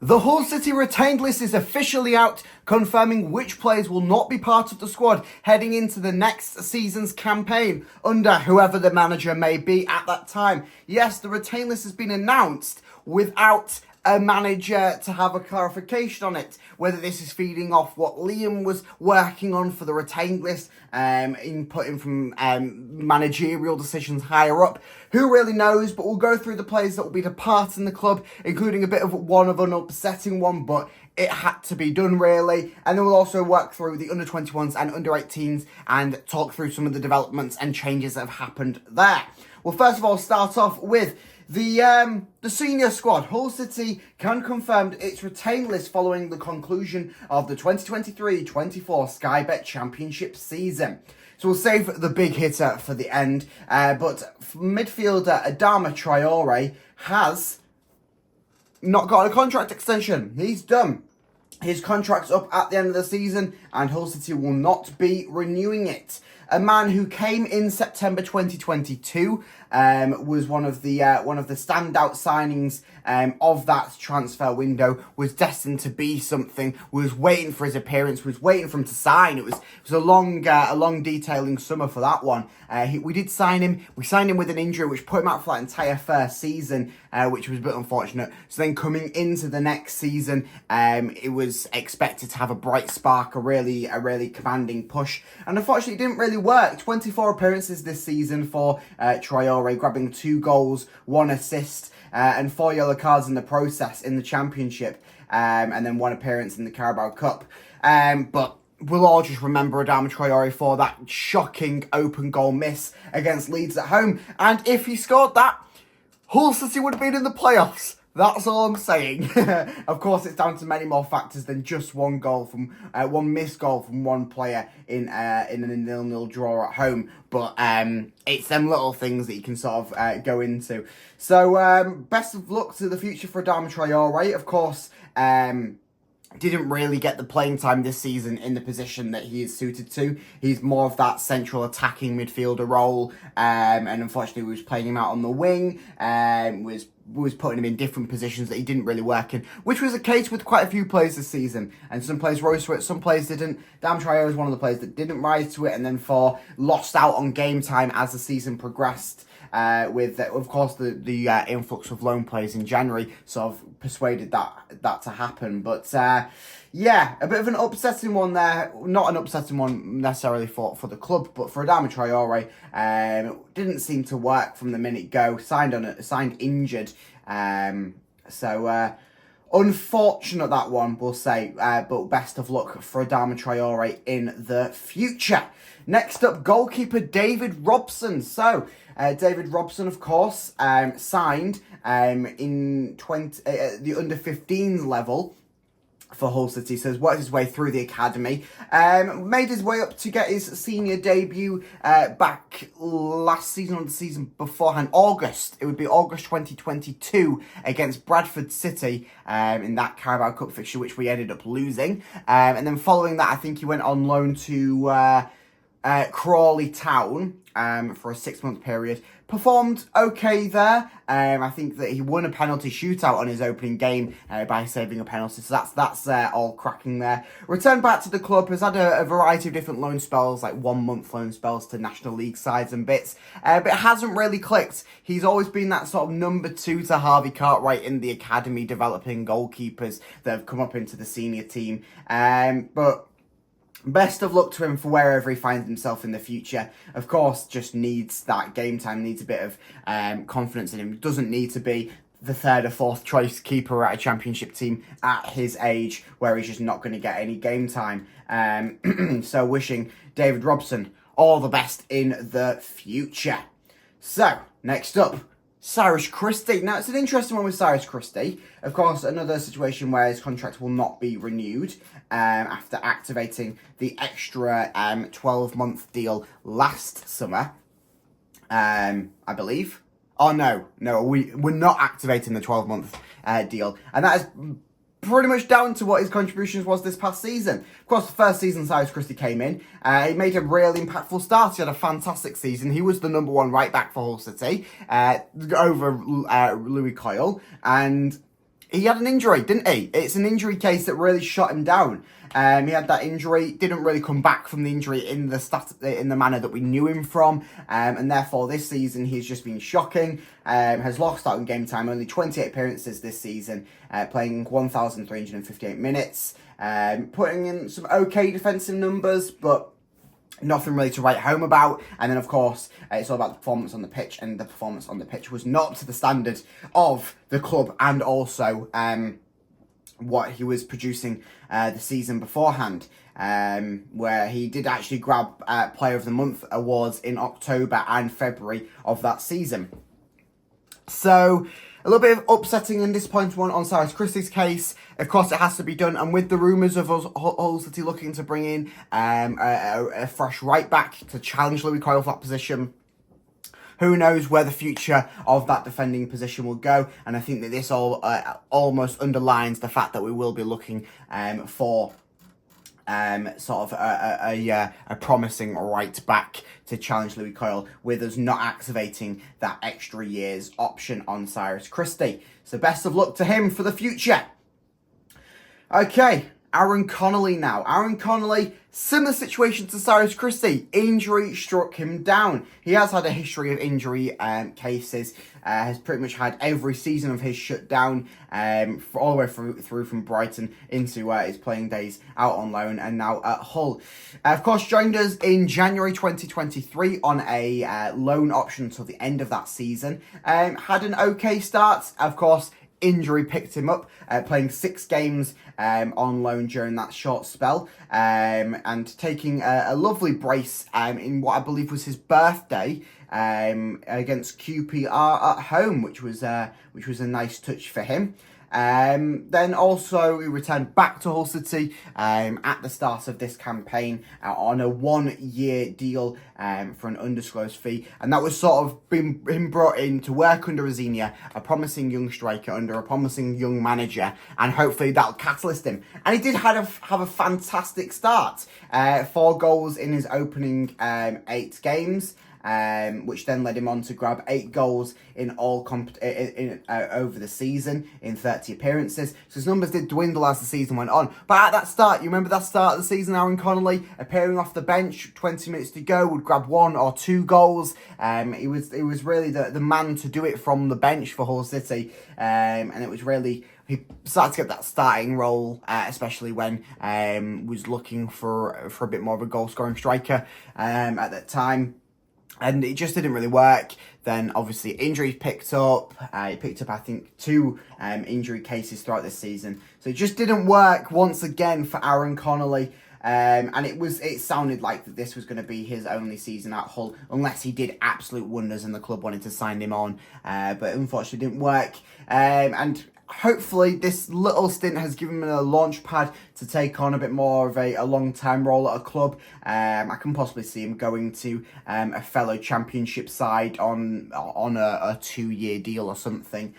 The Hull City retained list is officially out, confirming which players will not be part of the squad heading into the next season's campaign under whoever the manager may be at that time. Yes, the retained list has been announced without a manager to have a clarification on it, whether this is feeding off what Liam was working on for the retained list, inputting from managerial decisions higher up. Who really knows, but we'll go through the players that will be departing the club, including a bit of an upsetting one, but it had to be done really. And then we'll also work through the under-21s and under-18s and talk through some of the developments and changes that have happened there. Well, first of all, start off with the senior squad. Hull City can confirm its retained list following the conclusion of the 2023-24 Sky Bet Championship season. So we'll save the big hitter for the end. But midfielder Adama Traore has not got a contract extension. He's done. His contract's up at the end of the season and Hull City will not be renewing it. A man who came in September 2022 was one of the standout signings of that transfer window, was destined to be something, was waiting for his appearance, was waiting for him to sign. It was a long detailing summer for that one. We did sign him. We signed him with an injury which put him out for that entire first season, which was a bit unfortunate. So then coming into the next season, it was expected to have a bright spark, a really commanding push, and unfortunately it didn't really work. 24 appearances this season for Traore, grabbing 2 goals, 1 assist, and 4 yellow cards in the process in the Championship, and then 1 appearance in the Carabao Cup. But we'll all just remember Adama Traore for that shocking open goal miss against Leeds at home. And if he scored that, Hull City would have been in the playoffs. That's all I'm saying. Of course, it's down to many more factors than just one missed goal from one player in a 0-0 draw at home. But it's them little things that you can sort of go into. So best of luck to the future for Adama Traore. Of course, didn't really get the playing time this season in the position that he is suited to. He's more of that central attacking midfielder role, and unfortunately we was playing him out on the wing, was putting him in different positions that he didn't really work in, which was the case with quite a few players this season, and some players rose to it, some players didn't. Adama Traore was one of the players that didn't rise to it, and then lost out on game time as the season progressed. With of course the influx of loan players in January sort of persuaded that to happen. But yeah, a bit of an upsetting one there. Not an upsetting one necessarily for the club, but for Adama Traore, didn't seem to work from the minute go. Signed injured. So unfortunate that one, we'll say. But best of luck for Adama Traore in the future. Next up, goalkeeper David Robson. So David Robson, of course, signed in the under-15s level for Hull City, so he's worked his way through the academy, made his way up to get his senior debut back last season or the season beforehand, August. It would be August 2022 against Bradford City in that Carabao Cup fixture, which we ended up losing. And then following that, I think he went on loan to Crawley Town for a 6-month period. Performed okay there. I think that he won a penalty shootout on his opening game by saving a penalty. So that's all cracking there. Returned back to the club, has had a variety of different loan spells, like 1-month loan spells to National League sides and bits. But it hasn't really clicked. He's always been that sort of number 2 to Harvey Cartwright in the academy, developing goalkeepers that have come up into the senior team. But best of luck to him for wherever he finds himself in the future. Of course, just needs that game time, needs a bit of confidence in him. Doesn't need to be the 3rd or 4th choice keeper at a championship team at his age, where he's just not going to get any game time. So wishing David Robson all the best in the future. So, next up, Cyrus Christie. Now, it's an interesting one with Cyrus Christie. Of course, another situation where his contract will not be renewed after activating the extra 12-month deal last summer, I believe. Oh, no, we're not activating the 12-month deal. And that is pretty much down to what his contributions was this past season. Of course, the first season Cyrus Christie came in, he made a really impactful start. He had a fantastic season. He was the number 1 right back for Hull City over Louis Coyle, and he had an injury, didn't he? It's an injury case that really shot him down. He had that injury, didn't really come back from the injury in the manner that we knew him from, and therefore this season he's just been shocking. Has lost out in game time, only 28 appearances this season, playing 1,358 minutes, putting in some okay defensive numbers, but nothing really to write home about. And then, of course, it's all about the performance on the pitch, and the performance on the pitch was not to the standard of the club and also what he was producing the season beforehand, where he did actually grab Player of the Month awards in October and February of that season. So a little bit of upsetting and disappointing one on Cyrus Christie's case. Of course, it has to be done. And with the rumours of Hull City looking to bring in a fresh right back to challenge Louis Coyle for that position, who knows where the future of that defending position will go. And I think that this all almost underlines the fact that we will be looking for sort of a promising right back to challenge Louis Coyle, with us not activating that extra year's option on Cyrus Christie. So best of luck to him for the future. Okay, Aaron Connolly now. Aaron Connolly, similar situation to Cyrus Christie. Injury struck him down. He has had a history of injury cases. Has pretty much had every season of his shut down all the way through from Brighton into his playing days out on loan and now at Hull. Of course, joined us in January 2023 on a loan option until the end of that season. Had an okay start. Of course, injury picked him up, playing 6 games on loan during that short spell, and taking a lovely brace in what I believe was his birthday against QPR at home, which was a nice touch for him. Then also he returned back to Hull City at the start of this campaign on a 1-year deal for an undisclosed fee, and that was sort of him brought in to work under Azenia, a promising young striker under a promising young manager, and hopefully that'll catalyst him. And he did have a fantastic start, 4 goals in his opening 8 games. Which then led him on to grab 8 goals in all over the season in 30 appearances. So his numbers did dwindle as the season went on. But at that start, you remember that start of the season, Aaron Connolly appearing off the bench, 20 minutes to go, would grab 1 or 2 goals. He was really the man to do it from the bench for Hull City, and it was really. He started to get that starting role, especially when was looking for a bit more of a goal-scoring striker at that time. And it just didn't really work. Then, obviously, injuries picked up. He picked up, I think, 2 injury cases throughout this season. So it just didn't work once again for Aaron Connolly. And it sounded like that this was going to be his only season at Hull, unless he did absolute wonders and the club wanted to sign him on. But unfortunately, it didn't work. And hopefully this little stint has given him a launch pad to take on a bit more of a long-time role at a club. I can possibly see him going to a fellow championship side on a 2-year deal or something,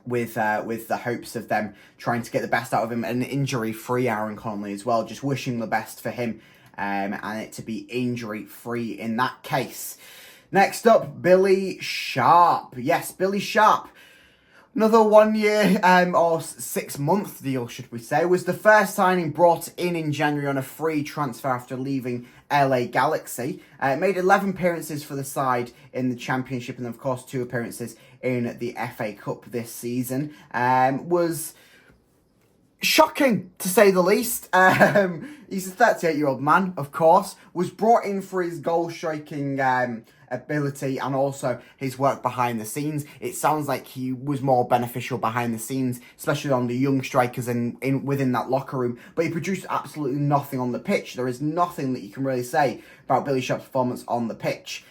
with the hopes of them trying to get the best out of him. An injury-free Aaron Connolly as well, just wishing the best for him, and it to be injury-free in that case. Next up, Billy Sharp. Yes, Billy Sharp. Another 1-year or 6-month deal, should we say, was the first signing brought in January on a free transfer after leaving LA Galaxy. Made 11 appearances for the side in the Championship and, of course, 2 appearances in the FA Cup this season. Was shocking, to say the least. He's a 38-year-old man, of course, was brought in for his goal-striking ability and also his work behind the scenes. It sounds like he was more beneficial behind the scenes, especially on the young strikers and within that locker room. But he produced absolutely nothing on the pitch. There is nothing that you can really say about Billy Sharp's performance on the pitch.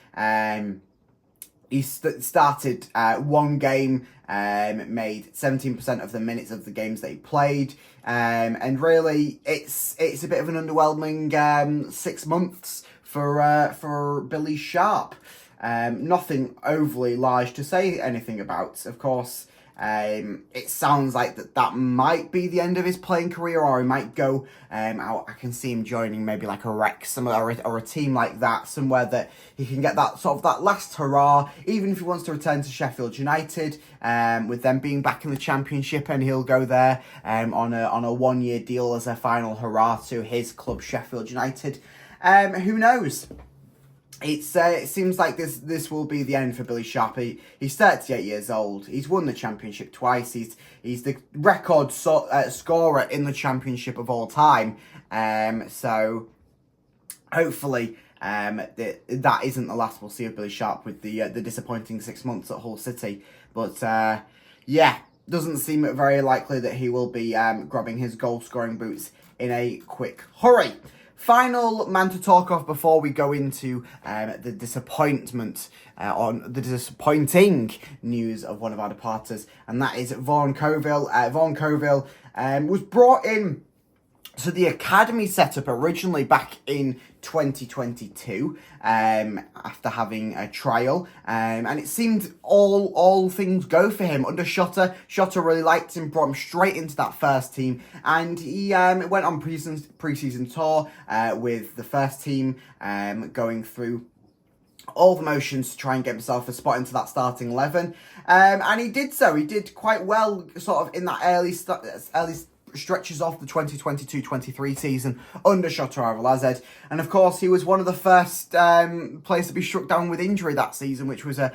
He started 1 game, made 17% of the minutes of the games that he played, and really it's a bit of an underwhelming 6 months for Billy Sharp. Nothing overly large to say anything about. Of course, It sounds like that might be the end of his playing career, or he might go out. I can see him joining maybe like a Wrexham or a team like that, somewhere that he can get that sort of that last hurrah, even if he wants to return to Sheffield United, with them being back in the Championship, and he'll go there on a 1-year deal as a final hurrah to his club, Sheffield United. Who knows? It seems like this will be the end for Billy Sharp. He's 38 years old. He's won the Championship twice. He's the record scorer in the Championship of all time. So hopefully that isn't the last we'll see of Billy Sharp with the disappointing 6 months at Hull City. But yeah, doesn't seem very likely that he will be grabbing his goal scoring boots in a quick hurry. Final man to talk of before we go into the disappointing news of one of our departers, and that is Vaughan Coville. Vaughan Coville was brought in to the academy setup originally back in 2022 after having a trial, and it seemed all things go for him under Shotter. Shotter really liked him, brought him straight into that first team, and he went on pre-season tour with the first team, going through all the motions to try and get himself a spot into that starting 11, and he did so. He did quite well sort of in that early stretches off the 2022-23 season under Shotter Arvelazed, and of course he was one of the first players to be struck down with injury that season, which was a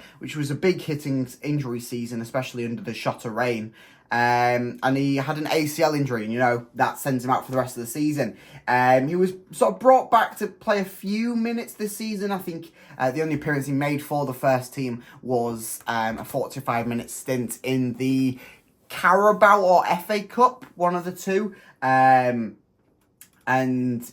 big hitting injury season, especially under the Shotter reign. And he had an ACL injury, and that sends him out for the rest of the season. He was sort of brought back to play a few minutes this season. I think the only appearance he made for the first team was a 45-minute stint in the Carabao or FA Cup, one of the two. And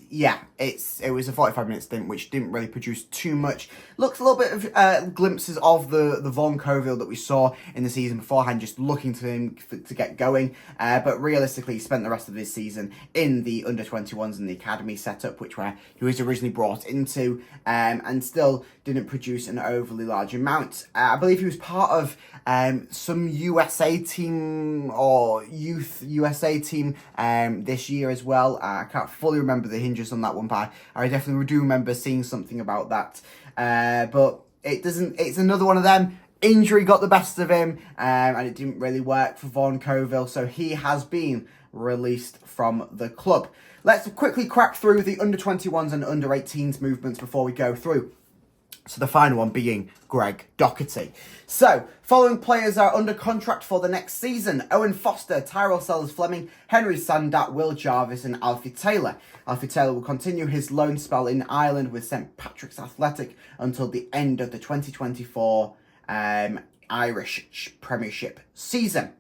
yeah, it was a 45-minute stint, which didn't really produce too much. Looks a little bit of glimpses of the Vaughan Coville that we saw in the season beforehand, just looking to him to get going. But realistically, he spent the rest of his season in the under-21s and the academy setup, where he was originally brought into, and still didn't produce an overly large amount. I believe he was part of some USA team or youth USA team this year as well. I can't fully remember the hinges on that one, but I definitely do remember seeing something about that. But it's another one of them. Injury got the best of him, and it didn't really work for Vaughan Coville, so he has been released from the club. Let's quickly crack through the under-21s and under-18s movements before we go through. So the final one being Greg Docherty. So, following players are under contract for the next season: Owen Foster, Tyrell Sellers-Fleming, Henry Sandat, Will Jarvis and Alfie Taylor. Alfie Taylor will continue his loan spell in Ireland with St Patrick's Athletic until the end of the 2024 Irish Premiership season.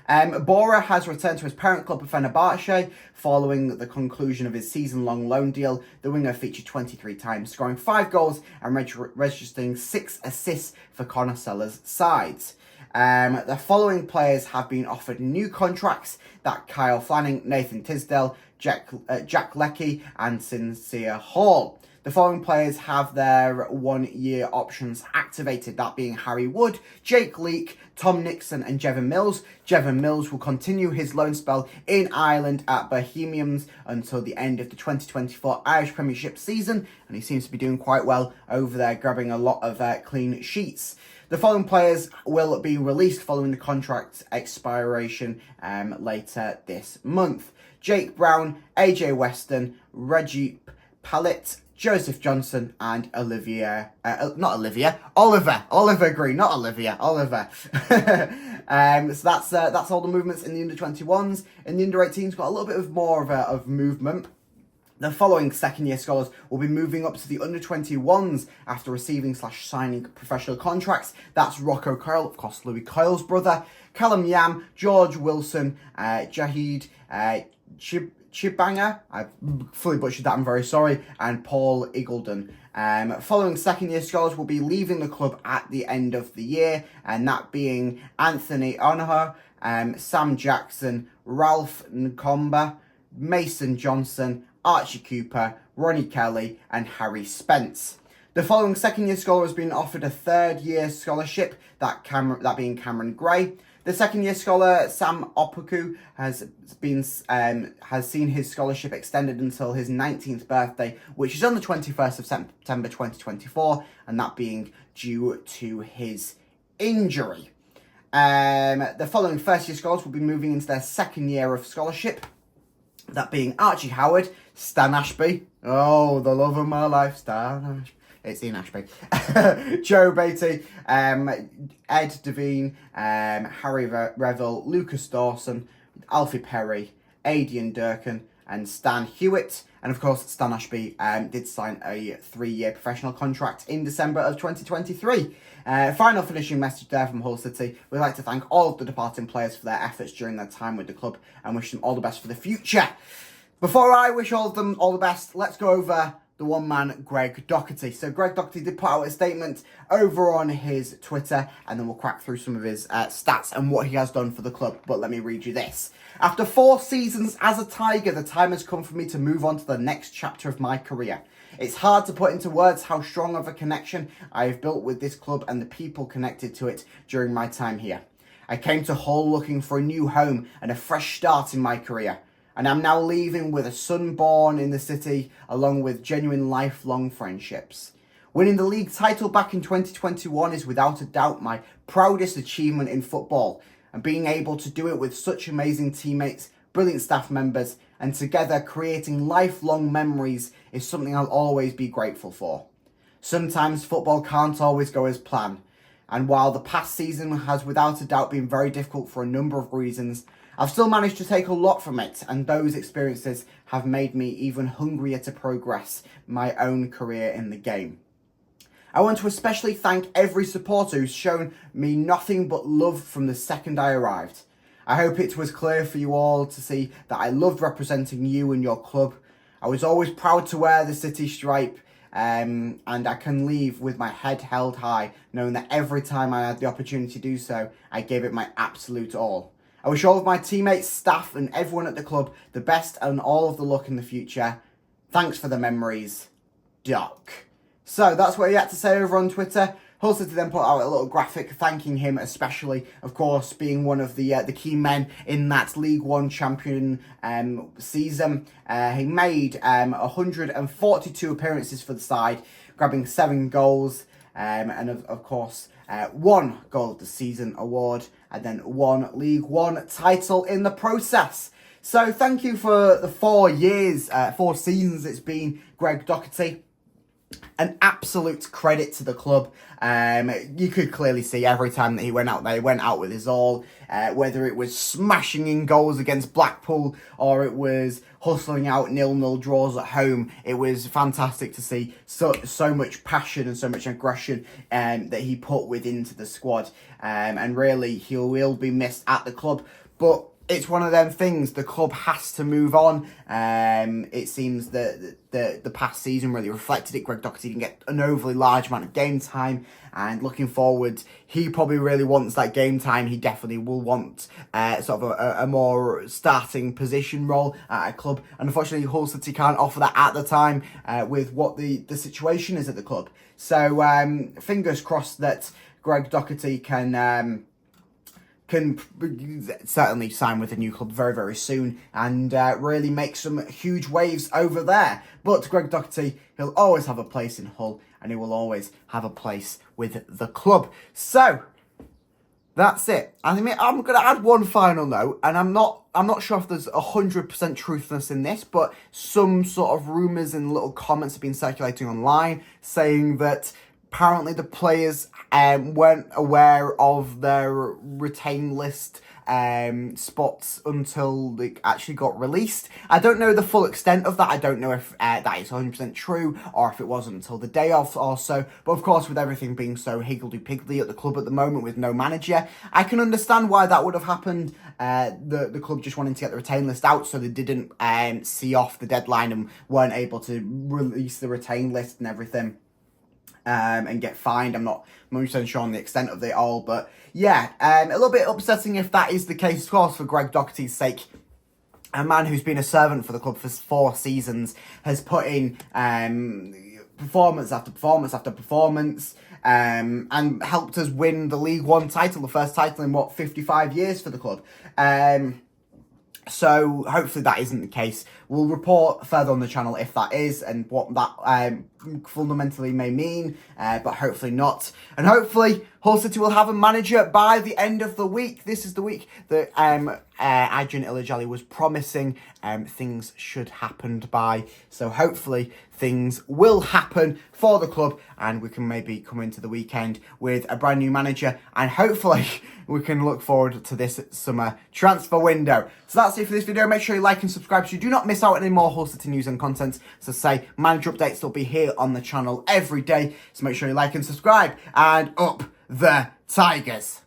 Bora has returned to his parent club of Fenerbahce following the conclusion of his season-long loan deal. The winger featured 23 times, scoring 5 goals and registering 6 assists for Connor Sellers' sides. The following players have been offered new contracts: that Kyle Flanning, Nathan Tisdale, Jack Leckie and Sincere Hall. The following players have their 1-year options activated, that being Harry Wood, Jake Leake, Tom Nixon and Jevon Mills. Jevon Mills will continue his loan spell in Ireland at Bohemians until the end of the 2024 Irish Premiership season, and he seems to be doing quite well over there, grabbing a lot of clean sheets. The following players will be released following the contract expiration later this month: Jake Brown, AJ Weston, Reggie Pallett, Joseph Johnson and Oliver Green, not Olivia, Oliver. So that's all the movements in the under-21s. In the under-18s, got a little bit of more of movement. The following second-year scholars will be moving up to the under-21s after receiving/signing professional contracts. That's Rocco Coyle, of course, Louis Coyle's brother, Callum Yam, George Wilson, Jahid Chibanga, I fully butchered that, I'm very sorry, and Paul Eagledon. Following second-year scholars will be leaving the club at the end of the year, and that being Anthony Onaher, Sam Jackson, Ralph Nkomba, Mason Johnson, Archie Cooper, Ronnie Kelly, and Harry Spence. The following second-year scholar has been offered a third-year scholarship, that being Cameron Gray, The second-year scholar Sam Opoku has seen his scholarship extended until his 19th birthday, which is on the 21st of September 2024, and that being due to his injury. The following first-year scholars will be moving into their second year of scholarship, that being Archie Howard, Stan Ashby, oh, the love of my life, Stan Ashby. It's Ian Ashby. Joe Beatty, Ed Devine, Harry Revel, Lucas Dawson, Alfie Perry, Aidan Durkin, and Stan Hewitt. And of course, Stan Ashby did sign a 3-year professional contract in December of 2023. Final finishing message there from Hull City. We'd like to thank all of the departing players for their efforts during their time with the club and wish them all the best for the future. Before I wish all of them all the best, let's go over the one man, Greg Docherty. So Greg Docherty did put out a statement over on his Twitter, and then we'll crack through some of his stats and what he has done for the club. But let me read you this. After 4 seasons as a Tiger, the time has come for me to move on to the next chapter of my career. It's hard to put into words how strong of a connection I have built with this club and the people connected to it during my time here. I came to Hull looking for a new home and a fresh start in my career, and I'm now leaving with a son born in the city, along with genuine lifelong friendships. Winning the league title back in 2021 is without a doubt my proudest achievement in football, and being able to do it with such amazing teammates, brilliant staff members, and together creating lifelong memories is something I'll always be grateful for. Sometimes football can't always go as planned, and while the past season has without a doubt been very difficult for a number of reasons, I've still managed to take a lot from it, and those experiences have made me even hungrier to progress my own career in the game. I want to especially thank every supporter who's shown me nothing but love from the second I arrived. I hope it was clear for you all to see that I loved representing you and your club. I was always proud to wear the city stripe, and I can leave with my head held high, knowing that every time I had the opportunity to do so, I gave it my absolute all. I wish all of my teammates, staff, and everyone at the club the best and all of the luck in the future. Thanks for the memories, Doc. So that's what he had to say over on Twitter. Hull City then put out a little graphic thanking him, especially, of course, being one of the key men in that League One champion season. He made 142 appearances for the side, grabbing 7 goals, and of course, 1 goal of the season award, and then 1 League One title in the process. So thank you for the 4 years, 4 seasons it's been, Greg Docherty. An absolute credit to the club. You could clearly see every time that he went out there, he went out with his all, whether it was smashing in goals against Blackpool or it was hustling out 0-0 draws at home. It was fantastic to see so much passion and so much aggression that he put into the squad. And really, he will be missed at the club. But it's one of them things. The club has to move on. It seems that the past season really reflected it. Greg Docherty didn't get an overly large amount of game time, and looking forward, he probably really wants that game time. He definitely will want sort of a more starting position role at a club, and unfortunately, Hull City can't offer that at the time with what the situation is at the club. So fingers crossed that Greg Docherty can certainly sign with a new club very, very soon and really make some huge waves over there. But Greg Docherty, he'll always have a place in Hull, and he will always have a place with the club. So that's it. I mean, I'm going to add one final note, and I'm not sure if there's 100% truthness in this, but some sort of rumours and little comments have been circulating online saying that apparently the players weren't aware of their retain list spots until they actually got released. I don't know the full extent of that. I don't know if that is 100% true or if it wasn't until the day of or so. But of course, with everything being so higgledy-piggledy at the club at the moment with no manager, I can understand why that would have happened. The club just wanting to get the retain list out so they didn't see off the deadline and weren't able to release the retain list and everything. And get fined. I'm not 100% sure on the extent of it all, but yeah, a little bit upsetting if that is the case, of course, for Greg Docherty's sake. A man who's been a servant for the club for 4 seasons has put in performance after performance after performance, and helped us win the League One title, the first title in 55 years for the club. So hopefully that isn't the case. We'll report further on the channel if that is and what that fundamentally may mean, but hopefully not. And hopefully Hull City will have a manager by the end of the week. This is the week that Adrian Illijali was promising things should happen by. So hopefully things will happen for the club and we can maybe come into the weekend with a brand new manager and hopefully we can look forward to this summer transfer window. So that's it for this video. Make sure you like and subscribe so you do not miss out on any more Hull City news and content. So say, manager updates will be here on the channel every day. So make sure you like and subscribe and up the Tigers.